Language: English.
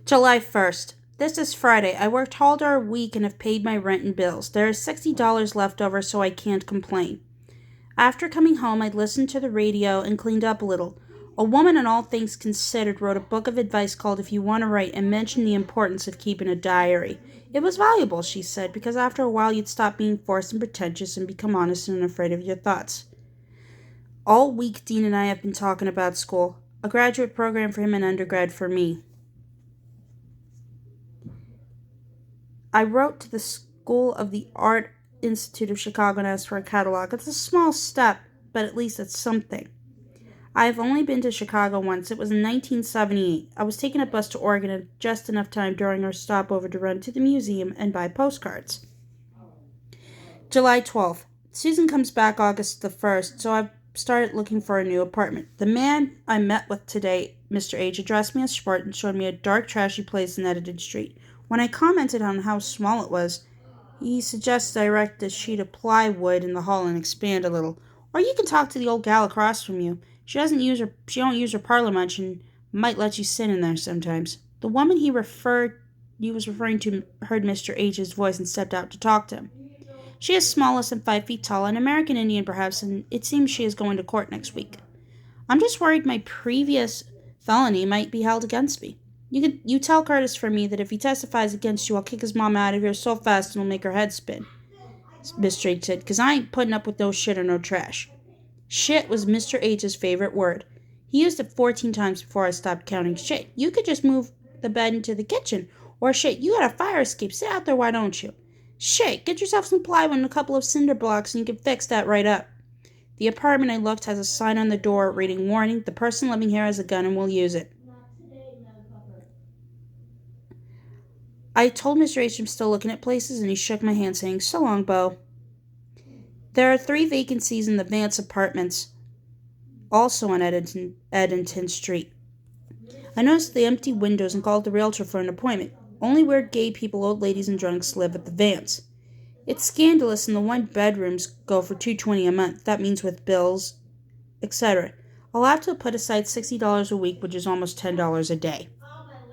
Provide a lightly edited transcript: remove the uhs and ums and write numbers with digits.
July 1st. This is Friday. I worked harder a week and have paid my rent and bills. There is $60 left over, so I can't complain. After coming home, I listened to the radio and cleaned up a little. A woman in All Things Considered wrote a book of advice called If You Want to Write and mentioned the importance of keeping a diary. It was valuable, she said, because after a while you'd stop being forced and pretentious and become honest and unafraid of your thoughts. All week, Dean and I have been talking about school. A graduate program for him and undergrad for me. I wrote to the School of the Art Institute of Chicago and asked for a catalog. It's a small step, but at least it's something. I have only been to Chicago once. It was in 1978. I was taking a bus to Oregon at just enough time during our stopover to run to the museum and buy postcards. July 12th. Susan comes back August the 1st, so I've started looking for a new apartment. The man I met with today, Mr. H, addressed me as short and showed me a dark, trashy place in Editon Street. When I commented on how small it was, he suggested I erect a sheet of plywood in the hall and expand a little. Or you can talk to the old gal across from you. She don't use her parlor much and might let you sit in there sometimes. The woman he was referring to heard Mr. H's voice and stepped out to talk to him. She is small, less than 5 feet tall, an American Indian perhaps, and it seems she is going to court next week. I'm just worried my previous felony might be held against me. You tell Curtis for me that if he testifies against you, I'll kick his mom out of here so fast it'll make her head spin, Mr. H said, 'cause I ain't putting up with no shit or no trash. Shit was Mr. H's favorite word. He used it 14 times before I stopped counting. Shit, you could just move the bed into the kitchen. Or shit, you got a fire escape. Sit out there, why don't you? Shit, get yourself some plywood and a couple of cinder blocks and you can fix that right up. The apartment I looked has a sign on the door reading, "Warning, the person living here has a gun and will use it." I told Mr. H I'm still looking at places, and he shook my hand, saying, "So long, Bo." There are 3 vacancies in the Vance apartments, also on Edenton Street. I noticed the empty windows and called the realtor for an appointment. Only weird gay people, old ladies, and drunks live at the Vance. It's scandalous, and the 1 bedrooms go for $220 a month. That means with bills, etc. I'll have to put aside $60 a week, which is almost $10 a day.